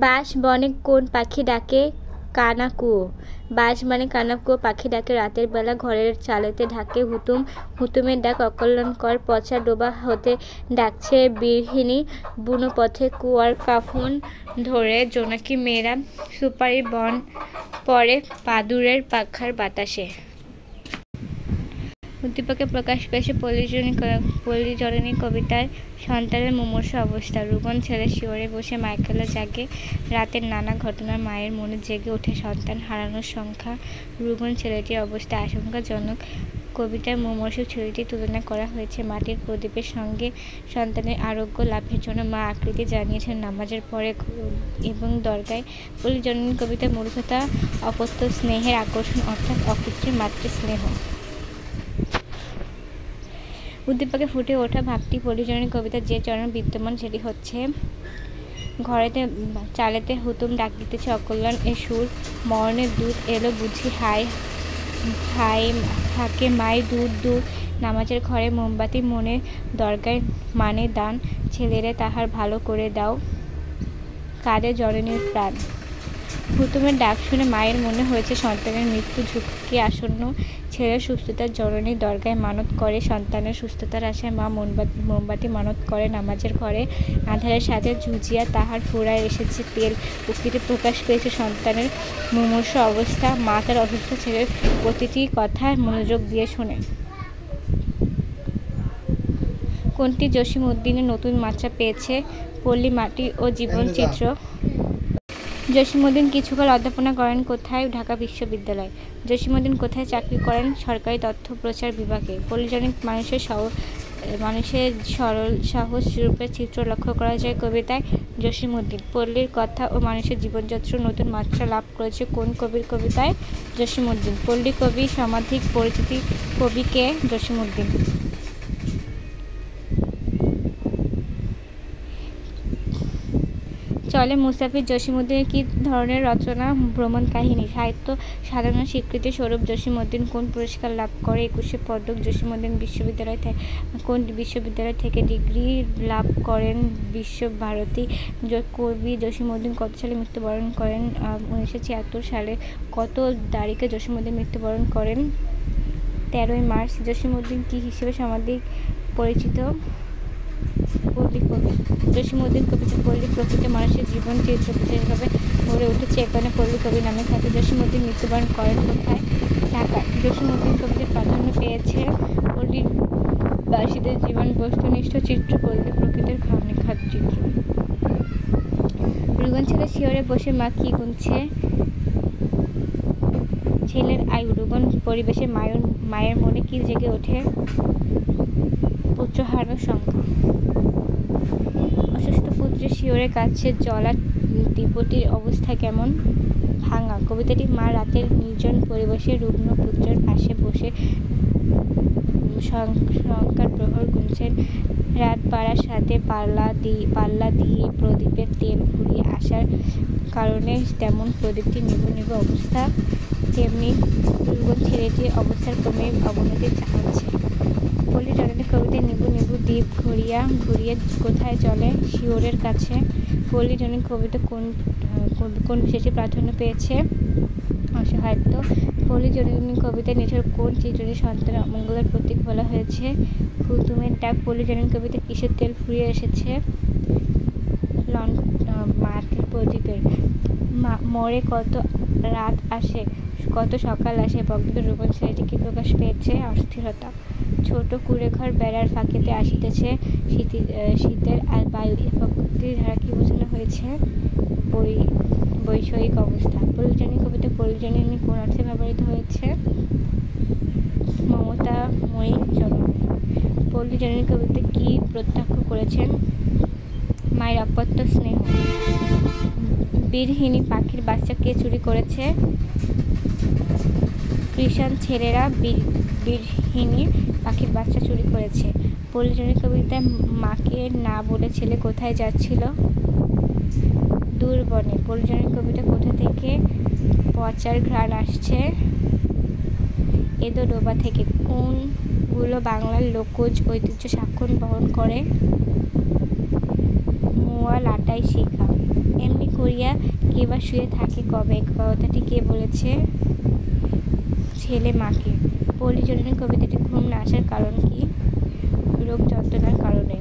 বাঁশ বনে কোন পাখি ডাকে? কানাকুয়ো। বাঁশ মানে কানাকুয়ো পাখি ডাকে রাতের বেলা, ঘরের চালেতে ঢাকে হুতুম। হুতুমের ডাক অকল্যাণকর, পচা ডোবা হতে ডাকছে বীরহিণী। বুনো পথে কুয়ার কাফন ধরে জোনাকি মেয়েরা, সুপারি বন পড়ে বাদুড়ের পাখার বাতাসে। উদ্দীপকে প্রকাশ পেয়েছে পল্লীজননী কবিতায় সন্তানের মুমূর্ষু অবস্থা। রুবন ছেলে শিয়রে বসে মাইকেলে জাগে, রাতের নানা ঘটনার মায়ের মনে জেগে ওঠে সন্তান হারানোর সংখ্যা। রুবন ছেলেটির অবস্থা আশঙ্কাজনক। কবিতায় মুমূর্ষু ছেলেটির তুলনা করা হয়েছে মাটির প্রদীপের সঙ্গে। সন্তানের আরোগ্য লাভের জন্য মা আকৃতি জানিয়েছেন নামাজের পরে এবং দরগায়। পল্লীজননী কবিতায় মূর্খতা, অপত্য, স্নেহের আকর্ষণ অর্থাৎ অকৃত্রিম মাতৃস্নেহ। উদ্দীপকে ফুটে ওঠা ভাবটি পল্লীজননী কবিতার যে চরণ বিদ্যমান সেটি হচ্ছে: ঘরেতে চালেতে হুতুম ডাক দিতেছে অকল্যাণ এ সুর, মরণের দূত এলো বুঝি হায় হায়, থাকে মায় দূর দূর। নামাজের ঘরে মোমবাতি মনে, দরগায় মানে দান, ছেলেরে তাহার ভালো করে দাও, কাঁদে জননীর প্রাণ। হুতুমের ডাক শুনে মায়ের মনে হয়েছে সন্তানের মৃত্যু ঝুঁকি আসন্ন। ছেলের সুস্থতার জননী দরগায় মানত করে, সন্তানের সুস্থতার আশায় মা মোমবাতি মানত করে নামাজের ঘরে। আঁধারের সাথে ঝুঁজিয়া তাহার ফুরায় এসেছে তেল। উক্তিতে প্রকাশ পেয়েছে সন্তানের মুমূর্ষু অবস্থা। মা তার অসুস্থ ছেলের প্রতিটি কথা মনোযোগ দিয়ে শোনে। কোনটি জসিম উদ্দিনের নতুন মাত্রা পেয়েছে? পল্লী মাটি ও জীবনচিত্র। জসিম উদ্দিন কিছুকাল অধ্যাপনা করেন কোথায়? ঢাকা বিশ্ববিদ্যালয়। জসিম উদ্দিন কোথায় চাকরি করেন? সরকারি তথ্য প্রচার বিভাগে। পল্লীজননী মানুষের সরল সহজ রূপের চিত্র লক্ষ্য করা যায় কবিতায়। জসিম উদ্দিন। পল্লীর কথা ও মানুষের জীবনযাত্রা নতুন মাত্রা লাভ করেছে কোন কবির কবিতায়? জসিম উদ্দিন। পল্লী কবি সমাধিক পরিচিতি কবি কে? জসিম উদ্দিন। চলে মুসাফির জসিম উদ্দিনের কী ধরনের রচনা? ভ্রমণ কাহিনী। সাহিত্য সাধনার স্বীকৃতি স্বরূপ জসিম উদ্দিন কোন পুরস্কার লাভ করে? 21শে পদক। জসিম উদ্দিন কোন বিশ্ববিদ্যালয় থেকে ডিগ্রি লাভ করেন? বিশ্বভারতী। কবি জসিম উদ্দিন কত সালে মৃত্যুবরণ করেন? 1976 সালে। কত তারিখে জসিম উদ্দিন মৃত্যুবরণ করেন? 13ই মার্চ। জসিম উদ্দিন কী হিসেবে সমাধিক পরিচিত? পল্লী কবি। জসিম উদ্দিন কবিতা পল্লী প্রকৃতি মানুষের জীবন চিত্র বিশেষভাবে গড়ে উঠেছে, এ কারণে পল্লী কবি নামে খ্যাত। জসিম উদ্দিন মৃত্যুবরণ করেন কোথায়? ঢাকায়। জসিম উদ্দিন কবিতার প্রাধান্য পেয়েছে পল্লীবাসীদের জীবন বস্তুনিষ্ঠ চিত্র, পল্লী প্রকৃতির খানিখাত চিত্র। রুবন ছেলে শিয়রে বসে মা কি গুনছে? ছেলের আয়ু। রুবন পরিবেশে মায়ের মনে কি জেগে ওঠে? পুত্র হারানোর সংখ্যা। অসুস্থ পুত্রের শিয়রে কাছে জলা দ্বীপটির অবস্থা কেমন? ভাঙা। কবিতাটি মা রাতের নির্জন পরিবেশে রুগ্ন পুত্রের পাশে বসে সংখ্যার প্রহর গুনছেন। রাত বাড়ার সাথে পাল্লা দিয়ে প্রদীপের তেল ফুরিয়ে আসার কারণে তেমন প্রদীপটি নিভু নিভু অবস্থা, তেমনি রুবন ছেলেটির অবস্থার ক্রমে অবনতি চাহাচ্ছে। পল্লীজননী কবিতায় নিভু নিভু দ্বীপ ঘুরিয়ে কোথায় চলে? শিয়রের কাছে। পল্লীজননী কবিতা কোন বিশেষে প্রাধান্য পেয়েছে? অসহায়ত্ব। পল্লীজননী কবিতায় নিঠুর কোন চিত্রটি সন্তানের অমঙ্গলের প্রতীক বলা হয়েছে? হুতুমের ডাক। পল্লীজননী কবিতা কিসের তেল ফুরিয়ে এসেছে? মাটির প্রদীপের। মরে কত রাত আসে, কত সকাল আসে, বগ্ধ রুবন ছেলেটি কি প্রকাশ পেয়েছে? অস্থিরতা। ছোট কুঁড়েঘর বেড়ার ফাঁকিতে আসিতেছে শীতের বায়ু, এ প্রকৃতির ধারা কি বোঝানো হয়েছে? বৈষয়িক অবস্থা। পল্লীজননী কবিতা পল্লীজননী কোন অর্থে ব্যবহৃত হয়েছে? মমতাময়ী জননী। পল্লীজননী কবিতা কি প্রত্যক্ষ করেছেন? মায়ের অপত্য স্নেহ। বীরহিণী পাখির বাচ্চা কে চুরি করেছে? কৃষাণ ছেলেরা বীরহিণী পাখির বাচ্চা চুরি করেছে। পল্লীজননী কবিতায় মাকে না বলে ছেলে কোথায় যাচ্ছিল? দূর বনে। পল্লীজননী কবিতা কোথা থেকে পচার ঘ্রাণ আসছে? এদো ডোবা থেকে। কোনগুলো বাংলার লোকজ ঐতিহ্য সাক্ষ্য বহন করে? মোয়া লাটাই শিখা। এমনি করে করিয়া কে বা শুয়ে থাকে কবে, কথাটি কে বলেছে? ছেলে মাকে। পল্লী জননী কবিতাটি ঘুম না আসার কারণ কি? রোগ যন্ত্রণার কারণে।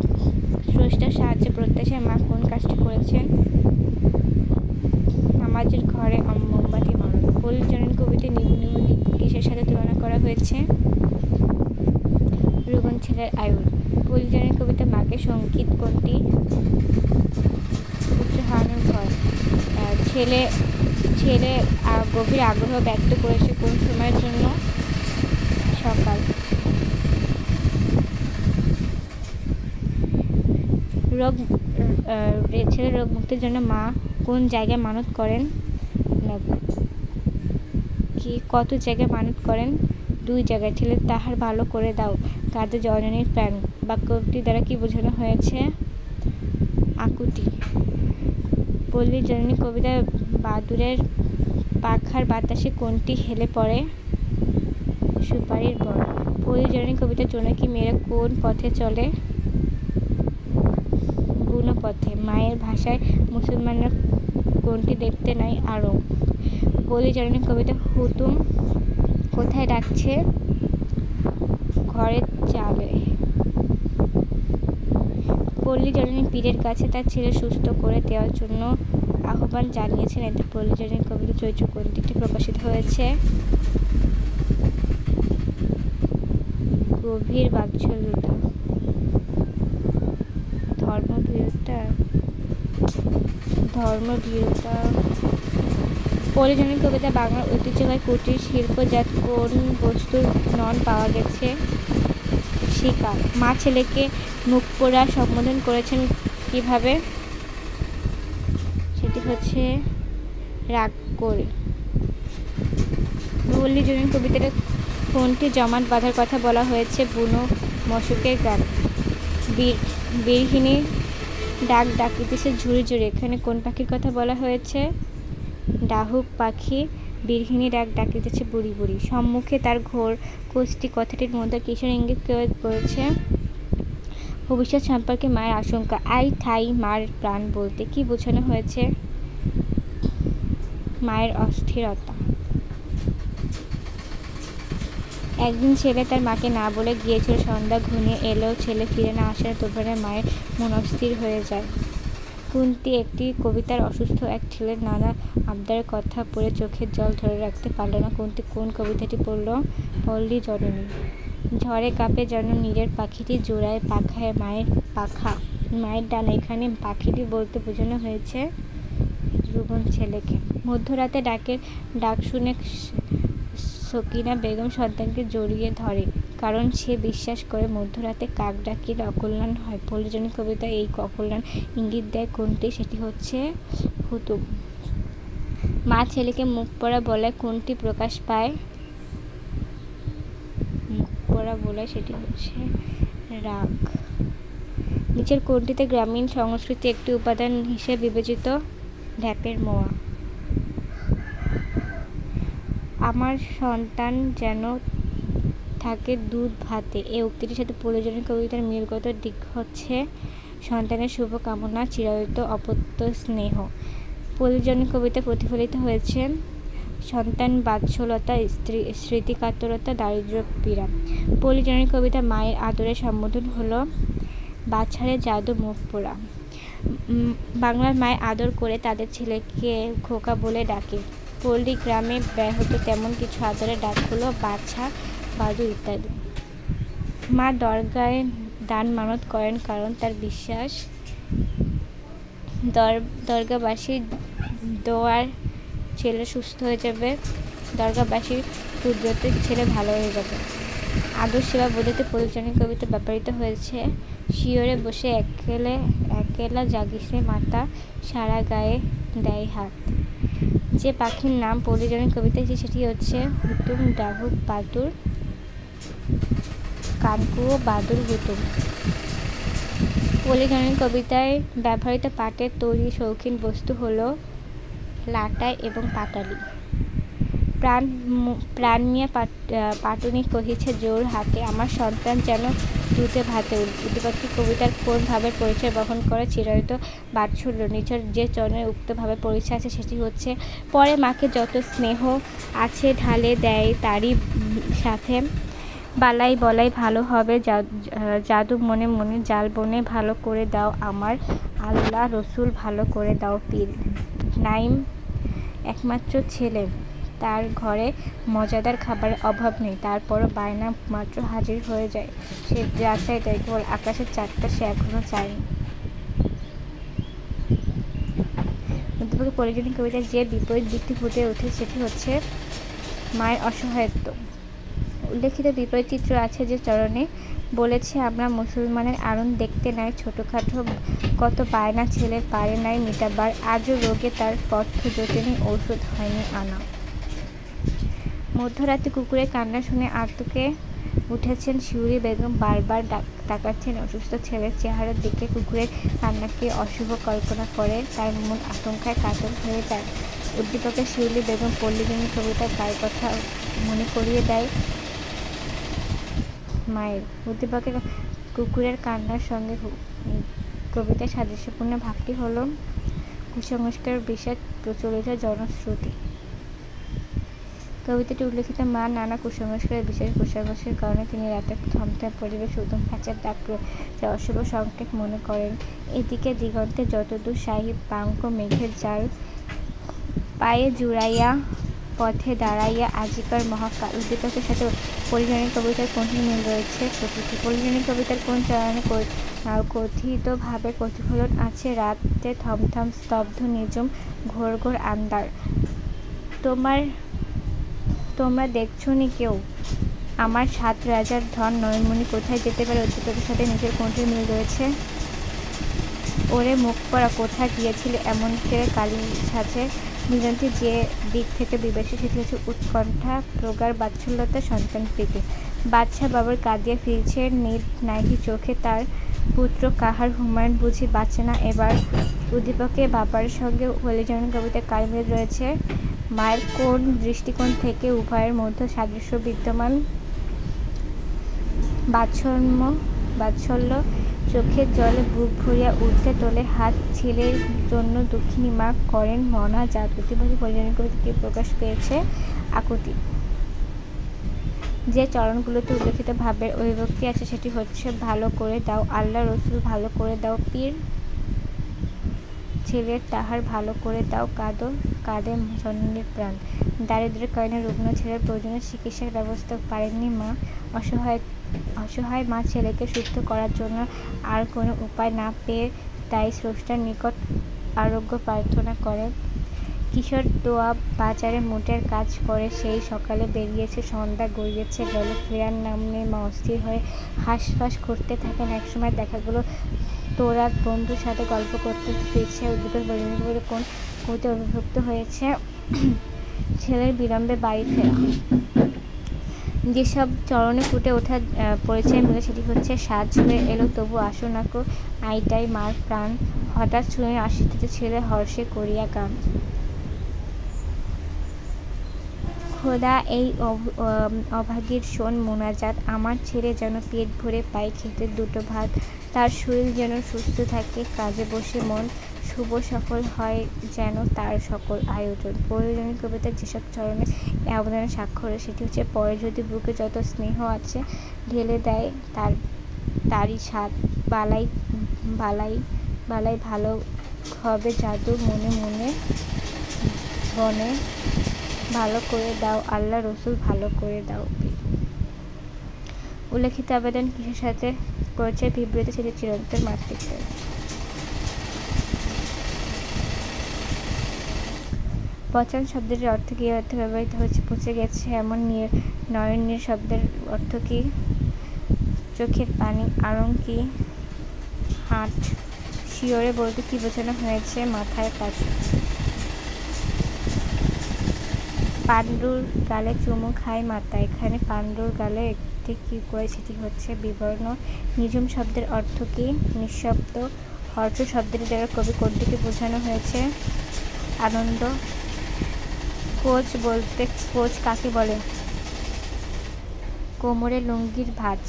স্রষ্টার সাহায্যে প্রত্যাশায় মা কোন কাজটি করেছেন? নামাজের ঘরে মোমবাতি মারণ। পল্লী জননী কবিতায় নিবু নিবু দীপ কিসের সাথে তুলনা করা হয়েছে? রুগন ছেলের আয়ুর। পল্লী জননী কবিতা মাকে সঙ্গীত কোনটি? পুত্র হারানোর ভয়। ছেলে ছেলে গভীর আগ্রহ ব্যক্ত করেছে কোন সময়ের জন্য? সকাল। ছেলে রোগ মুক্তির জন্য মা কোন জায়গায় মানত করেন? কত জায়গায় মানত করেন? 2 জায়গায়। ছেলে তাহার ভালো করে দাও, কাঁদে জননীর প্রাণ। বাক্যটি দ্বারা কি বোঝানো হয়েছে? আকুতি। পল্লী জননী কবিতায় বাদুড়ের পাখার বাতাসে কোনটি হেলে পড়ে? সুপারির বন। পল্লী জননী কবিতার জনকী মেয়েরা কোন পথে চলে? বুনো পথে। মায়ের ভাষায় মুসলমানরা কোনটি দেখতে নাই? আরব। পল্লী জননী কবিতা হুতুম কোথায় ডাকছে? ঘরের চালে। পল্লী জননী পীরের কাছে তার ছেলে সুস্থ করে দেওয়ার জন্য আহ্বান জানিয়েছেন। এতে পল্লী জননী কবিতা চরিত্র কোন দিকটি প্রকাশিত হয়েছে? গভীর বাৎসল্যতা। ধর্মভীরতা। পল্লী জননী কবিতা বাংলার ঐতিহ্যবাহী কুটির শিল্পজাত কোন বস্তুর নন পাওয়া গেছে? শিকার। মা ছেলেকে মুখ পোড়া সম্বোধন করেছেন কিভাবে? সেটি হচ্ছে রাগ করে। পল্লী জননী কবিতাটা কোনটি জমাট বাঁধার কথা বলা হয়েছে? বুনো মশকের গান। বীরহিনী ডাক ডাকিতেছে ঝুড়ি ঝুড়ি, এখানে কোন পাখির কথা বলা হয়েছে? ডাহুক পাখি। বীরহিনী ডাক ডাকিতেছে বুড়ি বুড়ি। সম্মুখে তার ঘোর কোষ্ঠী কথাটির মধ্যে কিসের ইঙ্গিত করেছে? ভবিষ্যৎ সম্পর্কে মায়ের আশঙ্কা। আই ঠাই মার প্রাণ বলতে কি বোঝানো হয়েছে? মায়ের অস্থিরতা। একদিন ছেলে তার মাকে না বলে গিয়েছিল। সন্ধ্যা ঘনিয়ে এলেও ছেলে ফিরে না আসার তোফানে মায়ের মন অস্থির হয়ে যায়। কুন্তী একটি কবিতার অসুস্থ এক ছেলের নানা আবদারের কথা পড়ে চোখের জল ধরে রাখতে পারল না। কুন্তী কোন কবিতাটি পড়ল? পল্লী জননী। ঝড়ে কাঁপে যেন নীরের পাখিটি, জোড়ায় পাখায় মায়ের পাখা। মায়ের ডানা, এখানে পাখিটি বলতে বোঝানো হয়েছে রুগন ছেলেকে। মধ্যরাতে ডাক শুনে সকিনা বেগম সন্তানকে জড়িয়ে ধরে, কারণ সে বিশ্বাস করে মধ্যরাতে কাক ডাকিলে অকল্যাণ হয়। পল্লী জননী কবিতা এই অকল্যাণ ইঙ্গিত দেয় কোনটি? সেটি হচ্ছে হুতুম। মা ছেলেকে মুখ পড়া বলায় কোনটি প্রকাশ পায়? মুখ পড়া বলায় সেটি হচ্ছে রাগ। নিচের কোনটিতে গ্রামীণ সংস্কৃতি একটি উপাদান হিসেবে বিবেচিত? ঢ্যাপের মোয়া। আমার সন্তান যেন থাকে দুধ ভাতে, এই উক্তিটির সাথে পল্লী জননী কবিতার মিলগত দিক হচ্ছে সন্তানের শুভ কামনা, চিরায়ত অপত্য স্নেহ। পল্লী জননী কবিতা প্রতিফলিত হয়েছে সন্তান বাৎসলতা, স্মৃতিকাতরতা, দারিদ্র্য পীড়া। পল্লী জননী কবিতা মায়ের আদরের সম্বোধন হলো বাছারে জাদু মুখ পোড়া। বাংলার মায়ের আদর করে তাদের ছেলেকে খোকা বলে ডাকে। পল্লী গ্রামে ব্যাহত তেমন কিছু আদরের ডাক হলো বাছা, বাদু ইত্যাদি। মা দরগায় দান মানত করেন কারণ তার বিশ্বাস দরগাবাসীর দোয়ার ছেলে সুস্থ হয়ে যাবে, দরগাবাসীর কুদরতের ছেলে ভালো হয়ে যাবে। আদর সেবা বোঝাতে পল্লী জননী কবিতা ব্যবহৃত হয়েছে শিয়রে বসে একেলা জাগিসে মাতা, সারা গায়ে দেয় হাত। যে পাখির নাম পল্লী জননী কবিতা সেটি হচ্ছে হুতুম, ডাহুক, বাদুড়, কানকুয়ো, বাদুড়, হুতুম। পল্লী জননী কবিতায় ব্যবহৃত পাটের তৈরি শৌখিন বস্তু হলো লাটাই এবং পাটালি। প্রাণ নিয়ে পাটুনি কহিছে জোর হাতে, আমার সন্তান যেন দুধে ভাতে। উদ্দীপককে কবিতার কোন ভাবের পরিচয় বহন করে চিরায়ত বাৎসল্য। নিচের যে চরণের উক্ত ভাবের পরিচয় আছে সেটি হচ্ছে, পরে মাকে যত স্নেহ আছে ঢালে দেয় তারই সাথে, বালাই বলাই ভালো হবে জাদু মনে মনে জাল বনে, ভালো করে দাও আমার আল্লাহ রসুল, ভালো করে দাও পীর। নাইম একমাত্র ছেলে, তার ঘরে মজাদার খাবারের অভাব নেই, তারপরও বায়না মাত্র হাজির হয়ে যায়। সে যা চায় তাই, কেবল আকাশের চাঁদটা সে এখনো চায়নি। উদ্দীপকের পরিজনী কবিতায় যে বিপরীত দিকটি ফুটে ওঠে সেটি হচ্ছে মায়ের অসহায়ত্ব। উল্লেখিত বিপরীত চিত্র আছে যে চরণে বলেছে, আমরা মুসলমানের আড়ন দেখতে নাই, ছোটখাটো কত বায়না ছেলের পারে নাই মিটাবার, আজও রোগে তার পথ্য জোটেনি, ঔষধ হয়নি আনা। মধ্যরাতে কুকুরের কান্না শুনে আঁতুকে উঠেছেন শিউলি বেগম, বারবার তাকাচ্ছেন অসুস্থ ছেলের চেহারার দিকে। কুকুরের কান্নাকে অশুভ কল্পনা করে তার মন আশঙ্কায় কাতর হয়ে যায়। উদ্দীপকের শিউলি বেগম পল্লীজনী কবিতার গায়ের কথা মনে করিয়ে দেয় মায়ের। উদ্দীপকের কুকুরের কান্নার সঙ্গে কবিতার সাদৃশ্যপূর্ণ ভাবটি হল কুসংস্কার বিশেষ প্রচলিত জনশ্রুতি। কবিতাটি উল্লেখিত মা নানা কুসংস্কারের বিশেষ কুসংস্কারের কারণে তিনি রাতে থমথমে পরিবেশ উদম প্যাঁচার ডাক যা অশুভ সংকেত মনে করেন। এদিকে দিগন্তে যতদূর সাহিব পাঙ্ক মেঘের জাল, পায়ে জুড়াইয়া পথে দাঁড়াইয়া আজিকার মহাকাল। উদ্দীপকের সাথে পরিজনী কবিতার কোনটি মিল রয়েছে? প্রকৃতি। পরিজনী কবিতার কোন চরণে কথিতভাবে প্রতিফলন আছে? রাতে থমথম স্তব্ধ নিঝুম ঘোর ঘোর আন্ধার। তোমরা দেখছো নি কেউ আমার 7 রাজার ধন, নয়নমণি কোথায় যেতে পারে? উদ্দীপকের সাথে নিজের কোনটির মিল রয়েছে? ওরে মুখ পড়া, কোথায় গিয়েছিলে এমন করে কালি ছাঁচে? দিগন্তে যে দিক থেকে বিবেচে সেটি হচ্ছে উৎকণ্ঠা, প্রগাঢ় বাৎসল্যতা, সন্তান প্রীতি। বাদশা বাবর কাঁদিয়া ফিরছে, নাহি চোখে তার পুত্র কাহার? হুমায়ুন বুঝি বাঁচে না এবার? উদ্দীপকে বাবার সঙ্গে পরিজনী কবিতার কার মিল রয়েছে? মায়ের কোন দৃষ্টিকোণ থেকে উভয়ের মধ্যে সাদৃশ্য বিদ্যমান? বাৎসল্য, চোখের জলে বুক ভরিয়া উঠতে তোলে হাত, ছেলের জন্য দুঃখিনী মা করেন মোনাজাত। উদ্দীপকের পরিজনী কবিতাটি প্রকাশ পেয়েছে আকুতি। যে চরণগুলোতে উল্লেখিত ভাবের অভিব্যক্তি আছে সেটি হচ্ছে, ভালো করে দাও আল্লাহ রসুল, ভালো করে দাও পীর, ছেলের তাহার ভালো করে দাও কাঁদে জননীর প্রাণ। দারিদ্র্যের কারণে রুগ্ন ছেলের প্রয়োজনীয় চিকিৎসার ব্যবস্থা পারেননি মা। অসহায় মা ছেলেকে সুস্থ করার জন্য আর কোনো উপায় না পেয়ে তাই স্রষ্টার নিকট আরোগ্য প্রার্থনা করে। কিশোর দোয়া বাজারে মোটের কাজ করে, সেই সকালে বেরিয়েছে, সন্ধ্যা গড়িয়েছে গেল, ফেরার নাম নেই। মা অস্থির হয়ে হাঁসফাঁস করতে থাকেন। একসময় দেখা গেল তোরা বন্ধুর সাথে গল্প করতে ফিরছে। উদ্দীপক পরিজনী কবিতা কোন কবিতায় অভিভুক্ত হয়েছে? ছেলের বিলম্বে বাড়ি ফেরা। যেসব চরণে ফুটে ওঠা পরিচয় মিলে সেটি হচ্ছে, সাজ হয়ে এলো তবু আসো নাকো আইটাই মার প্রাণ, হঠাৎ শুনে আসিতেছে ছেলে হর্ষে করিয়া গান। খোদা এই অভাগীর শোন মোনাজাত, আমার ছেলে যেন পেট ভরে পায় খেতে দুটো ভাত, তার শরীর যেন সুস্থ থাকে, কাজে বসে মন শুভ সফল হয় যেন তার সকল আয়োজন। পরিজনী কবিতার যেসব চরণে এই আবেদনের স্বাক্ষর সেটি হচ্ছে, পরে যদি বুকে যত স্নেহ আছে ঢেলে দেয় তারই স্বাদ, বালাই ভালো হবে জাদু মনে মনে বনে, ভালো করে দাও আল্লাহ রসুল, ভালো করে দাও পীর। উল্লেখিত আবেদন কিসের সাথে পরিচয়? বিবৃতি সেটি চিরন্তন মাতৃত্বের। পচান শব্দটির অর্থ কী? অর্থে ব্যবহৃত হচ্ছে পচে গেছে এমন। নয়ননীর শব্দের অর্থ কী? চোখের পানি। আড়ং-কি? হাট। শিয়রে বলতে কী বোঝানো হয়েছে? মাথায় কাজ। পাণ্ডুর গালে চুমু খায় মাতা, এখানে পাণ্ডুর গালে একটি কী করে সেটি হচ্ছে বিবর্ণ। নিঝুম শব্দের অর্থ কী? নিঃশব্দ। হর্ষ শব্দটি দ্বারা কবি কোনটিকে বোঝানো হয়েছে? আনন্দ। কোচ বলতে কোচ কাকে বলে? কোমরে লুঙ্গির ভাঁজ,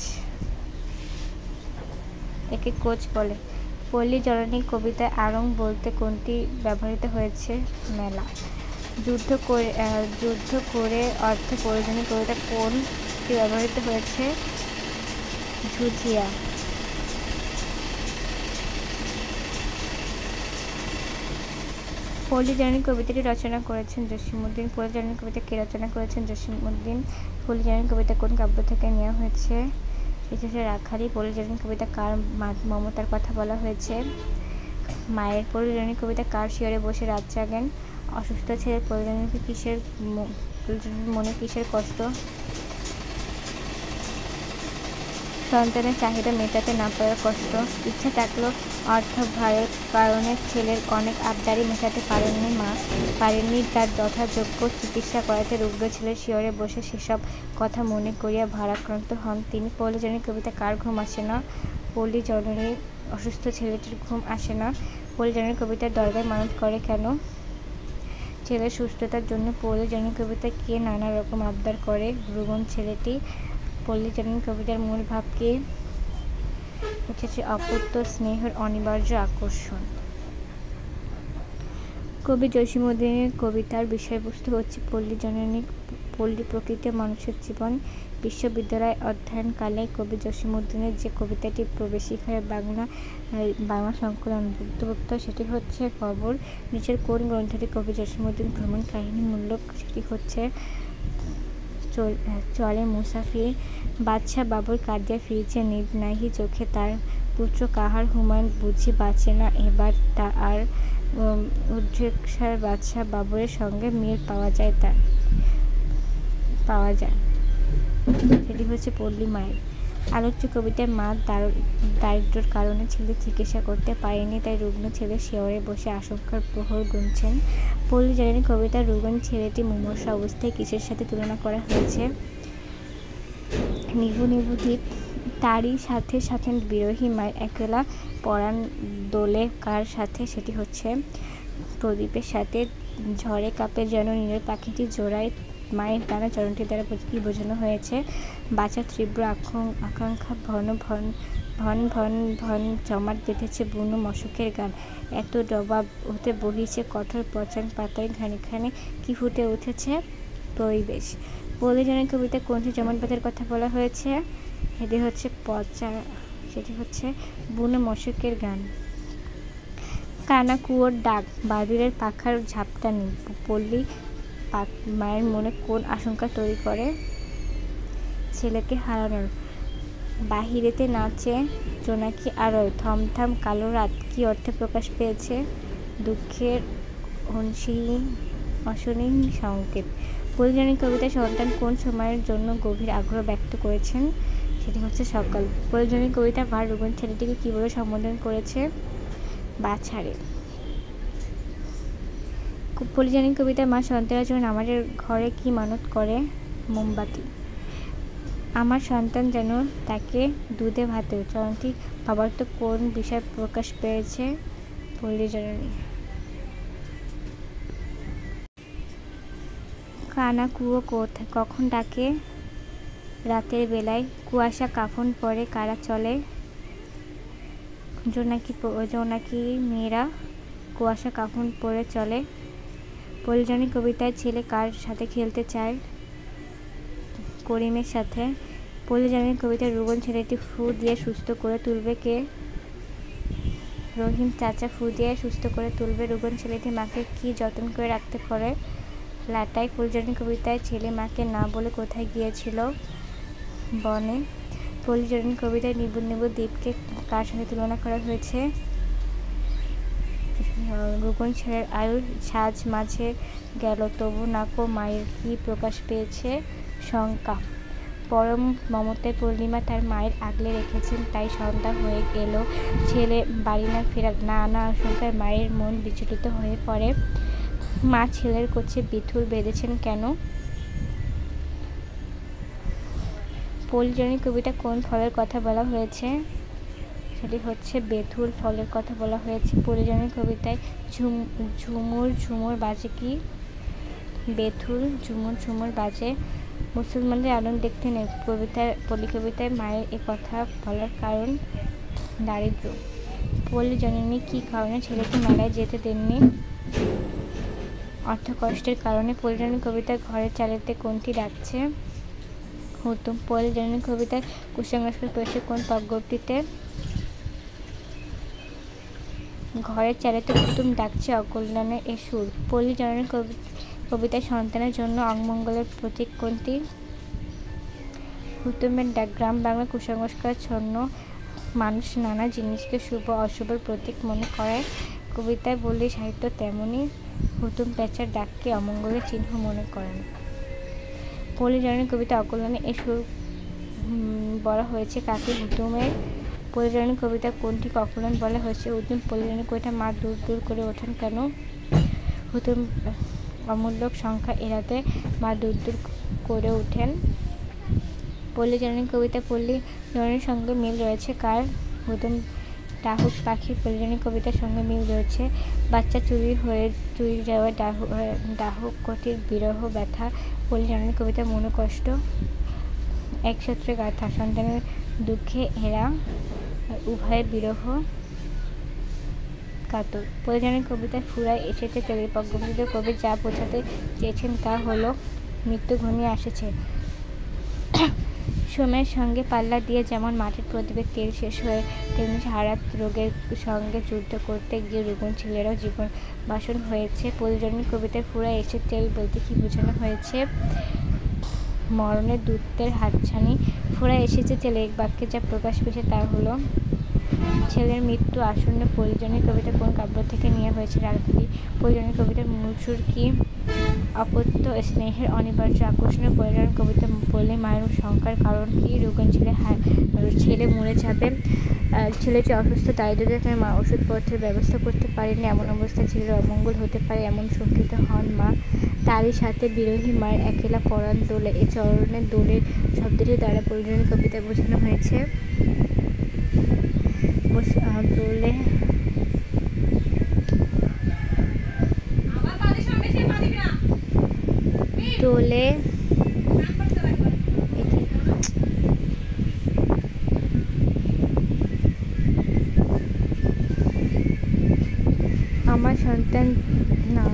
একে কোচ বলে। পল্লী জননী কবিতায় আড়ং বলতে কোনটি ব্যবহৃত হয়েছে? মেলা। যুদ্ধ করে অর্থে প্রয়োজনীয় কবিতা কোনটি ব্যবহৃত হয়েছে? ঝুঁঝিয়া। পল্লী জননী কবিতাটি রচনা করেছেন জসীমউদ্দীন। পল্লী জননী কবিতা কে রচনা করেছেন? জসীমউদ্দীন। পল্লী জননী কবিতা কোন কাব্য থেকে নেওয়া হয়েছে? লিখেছে রাখালি। পল্লী জননী কবিতা কার মমতার কথা বলা হয়েছে? মায়ের। পল্লী জননী কবিতা কার শিয়রে বসে রাত জাগেন? অসুস্থ ছেলে। পল্লী জননীর মনে কিসের কষ্ট? সন্তানের চাহিদা মেটাতে না পারার কষ্ট। ইচ্ছা থাকলেও অর্থাভাবের কারণে ছেলের অনেক আবদারই মেটাতে পারেননি মা। পারেননি তার যথাযোগ্য চিকিৎসা করাতে রুগ্ন ছেলের শিয়রে বসে সেসব কথা মনে করিয়া ভারাক্রান্ত হন তিনি। পল্লী জননী কবিতা কার ঘুম আসে না? পল্লী জননীর। অসুস্থ ছেলেটির ঘুম আসে না। পল্লী জননী কবিতার দরগায় মানত করে কেন? ছেলের সুস্থতার জন্য। পল্লী জননী কবিতা কে নানা রকম আবদার করে? রুগ্ন ছেলেটি। পল্লী জননী কবিতার মূল ভাব কি? হচ্ছে অপুত্র স্নেহের অনিবার্য আকর্ষণ। কবি জসীমউদ্দীনের কবিতার বিষয়বস্তু হচ্ছে পল্লী জননী, পল্লী প্রকৃতি, মানুষের জীবন। বিশ্ববিদ্যালয় অধ্যয়নকালে কবি জসীমউদ্দীনের যে কবিতাটি প্রবেশিকায় বাংলা সংকলন অন্তর্ভুক্ত সেটি হচ্ছে কবর। নিচের কোন গ্রন্থটি কবি জসীমউদ্দীন ভ্রমণ কাহিনীমূলক? সেটি হচ্ছে চলে মুসাফির। বাদশা বাবুর কাঁদিয়া ফিরিছে নিদ নাহি চোখে তার, পুত্র কাহার হুমায়ুন বুঝি বাঁচে না এবার আর। উদ্রেকসার বাদশা বাবুরের সঙ্গে মিল পাওয়া যায়। সেটি হচ্ছে পল্লী মায়ের। আলোচ্য কবিতায় মা দারিদ্র্যের কারণে ছেলে চিকিৎসা করতে পারেনি, তাই রুগ্ন ছেলে শিয়রে বসে আশঙ্কার প্রহর গুনছেন। পল্লী জননী কবিতার রুগ্ন ছেলেটি মুমূর্ষু অবস্থায় কিসের সাথে তুলনা করা হয়েছে? নিভু নিভু দ্বীপ। তারই সাথে সাথে বিরহী মায়ের একলা পরাণ দোলে কার সাথে? সেটি হচ্ছে প্রদীপের সাথে। ঝড়ে কাঁপে যেন নীরের পাখিটি জোড়ায় মায়ের টানা চরণটি দ্বারা কি বোঝানো হয়েছে? বাঁচার তীব্র আকাঙ্ক্ষা। ভন ভন ভন ভন ভন জমাট বেঁধেছে বুনো মশকের গান, এত ডবাব হতে বহিছে কঠোর পচান পাতায় ঘানে ঘানে কি ফুটে উঠেছে? পরিবেশ। পল্লী জননী কবিতা কোনটি জমাট বাঁধার কথা বলা হয়েছে? সেটি হচ্ছে বুনো মশকের গান। কানা কুয়োর ডাক, বাদুড়ের পাখার ঝাপটানি পল্লী মায়ের মনে কোন আশঙ্কা তৈরি করে? ছেলেকে হারানোর। বাহিরেতে নাচে জোনাকি আরয়, থমথম কালো রাত কি অর্থে প্রকাশ পেয়েছে? দুঃখের অসীম সংকেত। পল্লী জননী কবিতায় সন্তান কোন সময়ের জন্য গভীর আগ্রহ ব্যক্ত করেছেন? সেটি হচ্ছে সকাল। পল্লী জননী কবিতা মা রুগ্ন ছেলেটিকে কি বলে সম্বোধন করেছে? বাছারে। পল্লী জননী কবিতায় মা সন্তানের জন্য নামাজের ঘরে কি মানত করে? মোমবাতি। আমার সন্তান যেন তাকে দুধে ভাতে চরণটি ভাবার্থ কোন বিষয় প্রকাশ পেয়েছে? পল্লী জননী। কানা কুয়ো কখন ডাকে? রাতের বেলায়। কুয়াশা কাফন পরে কারা চলে? জোনাকি মেয়েরা কুয়াশা কাফন পরে চলে। পল্লী জননী কবিতায় ছেলে কার সাথে খেলতে চায়? করিমের সাথে। পল্লী জননী কবিতায় রুগ্ন ছেলেটি ফু দিয়ে সুস্থ করে তুলবে কে? রহিম চাচা ফু দিয়ে সুস্থ করে তুলবে। রুগ্ন ছেলেটি মাকে কি যত্ন করে রাখতে পারে? লাটাই। পল্লী জননী কবিতায় ছেলে মাকে না বলে কোথায় গিয়েছিল? বনে। পল্লী জননী কবিতায় নিবু নিবু দ্বীপকে কার সাথে তুলনা করা হয়েছে? রুগ্ন ছেলের আয়ুর সাজ মাঝে গেল তবু নাকো মায়ের কি প্রকাশ পেয়েছে? শঙ্কা। পরম মমতায় পূর্ণিমা তার মায়ের আগলে রেখেছেন, তাই সন্ধ্যা হয়ে গেল ছেলে বাড়ি না ফেরার নানা আশঙ্কায় মায়ের মন বিচলিত হয়ে পড়ে। মা ছেলের কোছে বিথুর বেঁধেছেন কেন? পল্লী জননী কবিতা কোন ফলের কথা বলা হয়েছে? সেটি হচ্ছে বেথুর ফলের কথা বলা হয়েছে। পল্লী জননী কবিতায় ঝুমুর ঝুমুর বাজে কি? বেথুল ঝুমুর ঝুমুর বাজে, মুসলমানদের আনন্দ দেখতে নেই। কবিতায় মায়ের এ কথা বলার কারণ দারিদ্র। পল্লী জননী কী কারণে ছেলেকে মেলায় যেতে দেননি? অর্থকষ্টের কারণে। পল্লী জননী কবিতার ঘরের চালেতে কোনটি ডাকছে? হুতুম। পল্লী জননী কবিতার কুসংস্কার পেয়েছে কোন পদ্যটিতে? ঘরের চালেতে হুতুম ডাকছে অকল্যাণের এ সুর। পল্লী জননী কবিতায় সন্তানের জন্য অমঙ্গলের প্রতীক কোনটি? হুতুমের ডাক। গ্রাম বাংলা কুসংস্কারাচ্ছন্ন মানুষ নানা জিনিসকে শুভ অশুভের প্রতীক মনে করে। কবিতায় পল্লী সাহিত্য তেমনি। হুতুম প্যাঁচার ডাককে অমঙ্গলের চিহ্ন মনে করেন। পল্লী জননী কবিতা অকল্যাণে এ সুর বলা হয়েছে কাকে? হুতুমের। পল্লী জননী কবিতা কোনটিকে অকল্যাণ বলা হয়েছে? হুতুম। পল্লী জননী কবিতা মা দূর দূর করে ওঠেন কেন? হুতুম অমূল্যক সংখ্যা এড়াতে মা দূর দূর করে ওঠেন। পল্লী জননী কবিতা পল্লী জননীর সঙ্গে মিল রয়েছে কার? হুতুম। ডাহুক পাখির পল্লী জননী কবিতার সঙ্গে মিল রয়েছে। বাচ্চা চুরি যাওয়া ডাহুক কটির বিরহ ব্যথা। পল্লী জননী কবিতা মনোকষ্ট একসূত্রে গাথা। সন্তানের দুঃখে এরা উভয়ের বিরহ কাতর। পল্লী জননী কবিতায় ফুরায় এসেছে তেলের পদ্যটিতে কবি যা বোঝাতে চেয়েছেন তা হলো মৃত্যু ঘনিয়ে আসছে। সময়ের সঙ্গে পাল্লা দিয়ে যেমন মাটির প্রদীপের তেল শেষ হয়, তেমনি হারাত রোগের সঙ্গে যুদ্ধ করতে গিয়ে রোগন ছেলেরাও জীবন বাসন হয়েছে। পল্লী জননী কবিতায় ফুরায় এসে তেল বলতে কি বোঝানো হয়েছে? মরণের দূতের হাতছানি। ফুরায় এসেছে তেলে এক বাক্যে যা প্রকাশ পেয়েছে তা হলো ছেলের মৃত্যু আসন্ন। পল্লী জননী কবিতা কোন কাব্য থেকে নেওয়া হয়েছে? রাজনীতি। পল্লী জননী কবিতার মূল সুর কি? অপত্য স্নেহের অনিবার্য আকর্ষণ। পল্লী জননী কবিতা পল্লী মায়ের শঙ্কার কারণ কি? রোগন ছেলে মরে যাবে। ছেলেটি অসুস্থ, দারিদ্রতায় মা ওষুধপত্রের ব্যবস্থা করতে পারেনি। এমন অবস্থায় ছেলের অমঙ্গল হতে পারে এমন শঙ্কিত হন মা। তারই সাথে বিরোহী মায়ের একেলা পরাণ দোলে। এ চরণের দোলের শব্দটি দ্বারা পল্লী জননী কবিতায় বোঝানো হয়েছে দোলে আমার সন্তান না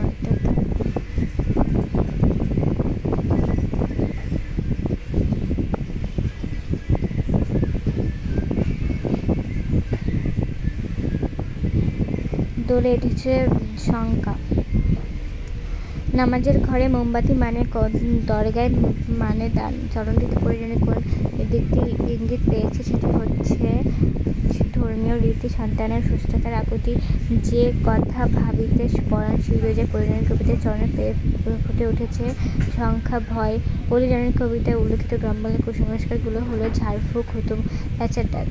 দোলে এসেছে শঙ্কা। নামাজের ঘরে মোমবাতি মানে দরগায় মানে দান। চরণটিতে পল্লী জননী কোন দিকটি ইঙ্গিত পেয়েছে? সেটি হচ্ছে ধর্মীয় রীতি। সন্তানের সুস্থতার আকুতি যে কথা ভাবিতে পরাণ শিউরে যায়। পল্লী জননী কবিতায় চরণে পেয়ে ফুটে উঠেছে সংখ্যা ভয়। পল্লী জননী কবিতায় উল্লেখিত গ্রাম বাংলার কুসংস্কারগুলো হলো ঝাড়ফুঁক, হুতুম, প্যাঁচার ডাক।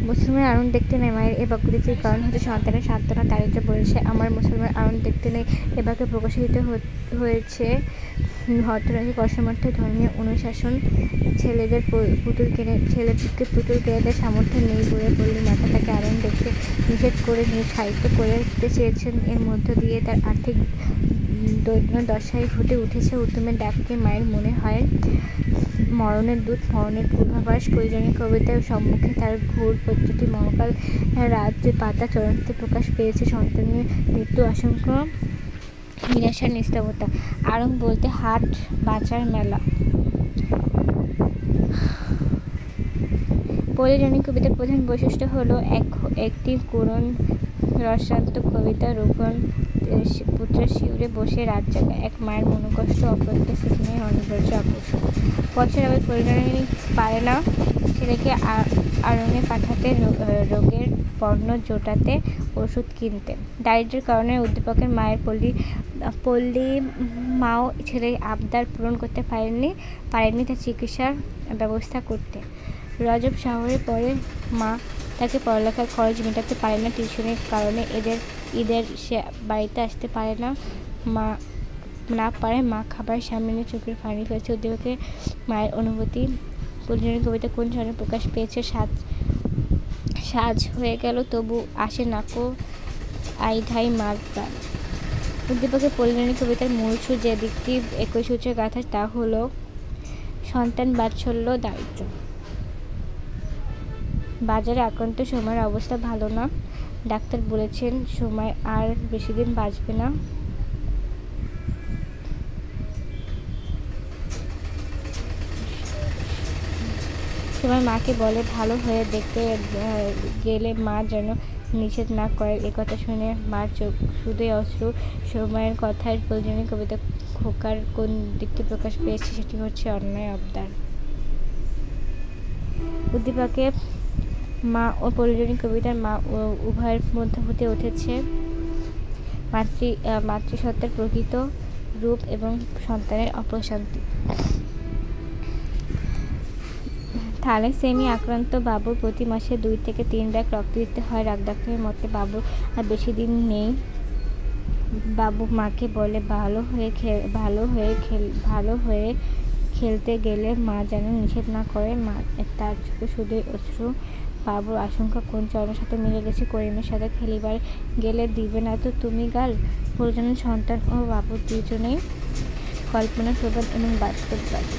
মুসলমানের আনন্দ দেখতে নেই মায়ের এ বাক্যটির কারণ হচ্ছে সন্তানের সান্ত্বনা দারিদ্র্য বলেছে আমার। মুসলমানের আনন্দ দেখতে নেই এ বাক্যে প্রকাশিত হয়েছে অর্থনৈতিক অসামর্থ্য, ধর্মীয় অনুশাসন। ছেলেটিকে পুতুল কিনে দেওয়ার সামর্থ্য নেই বলে পল্লী মাতা তাকে আনন্দ দেখতে নিষেধ করে সাহিত্য করতে চেয়েছেন। এর মধ্য দিয়ে তার আর্থিক দশায় ফুটে উঠেছে হুতুমের ডাককে মায়ের মনে হয় মরণের দূত, মরণের পূর্বাভাস। পল্লী জননী কবিতার সম্মুখে তার ঘোর পদ্ধতি মহাকাল রাত্রি পাতা চরণটিতে প্রকাশ পেয়েছে সন্তানের মৃত্যু আশঙ্কা, বিনাশের নিস্তবতা। আড়ং বলতে হাট বাজার মেলা। পল্লী জননী কবিতার প্রধান বৈশিষ্ট্য হলো একটি করুণ রসাত্মক কবিতা। রোগন পুত্রের শিউরে বসে রাত জাগা, এক মায়ের মনোকষ্ট, অপ্রত্যাশিত স্নেহের অনিবার্য আকর্ষণ। বছর আবার পল্লী জননী পারে না ছেলেকে আড়ঙে পাঠাতে, রোগের পণ্য জোটাতে, ওষুধ কিনতে। দারিদ্র্যের কারণে উদ্দীপকের মায়ের পল্লী মাও ছেলের আবদার পূরণ করতে পারেননি তার চিকিৎসার ব্যবস্থা করতে। রজব শহরে পড়ে মা তাকে পড়ালেখার খরচ মেটাতে পারে না টিউশনের কারণে। ঈদের সে বাড়িতে আসতে পারে না পারে মা খাবার সামনে চোখের পানি ফেলছে। উদ্দীপকে মায়ের অনুভূতি। পল্লী জননী কবিতা কোন চরণে প্রকাশ পেয়েছে? সাজ হয়ে গেল তবু আসে নাকো আই ধাই মার প্রাণ। উদ্দীপকের পরিজনী কবিতার মূল সুর যে দিকটি একই সূত্রে গাথা তা হলো সন্তান বাৎসল্য দারিদ্র্য। বাজারে আক্রান্ত সময়ের অবস্থা ভালো না, ডাক্তার বলেছেন সময় আর বেশি দিন বাঁচবে না। সময় মাকে বলে ভালো হয়ে দেখতে গেলে মা যেন নিষেধ না করে। একথা শুনে মার চোখ শুধুই অশ্রু। সময়ের কথায় প্রয়োজনী কবিতা খোকার কোন দিকটি প্রকাশ পেয়েছে সেটি হচ্ছে অন্যায় আবদার। উদ্দীপকে মা ও প্রয়োজনী কবিতার মা উভয়ের মধ্যে ফুটে উঠেছে মাতৃসত্তার প্রকৃত রূপ এবং সন্তানের অপ্রশান্তি। থ্যালাসেমিয়া আক্রান্ত বাবুর প্রতি মাসে 2 থেকে 3 ব্যাগ রক্ত দিতে হয়। ডাক্তারের মতে বাবুর আর বেশি দিন নেই। বাবু মাকে বলে ভালো হয়ে খেলতে গেলে মা যেন নিষেধ না করে। মা তার চোখে শুধুই অশ্রু। বাবুর আশঙ্কা কোন চরমের সাথে মিলে গেছে, করিমের সাথে খেলিবার গেলে দিবে না তো তুমি গাল। প্রয়োজনে সন্তান ও বাবু দুজনেই কল্পনা প্রবণ এবং বাস্তববাদী।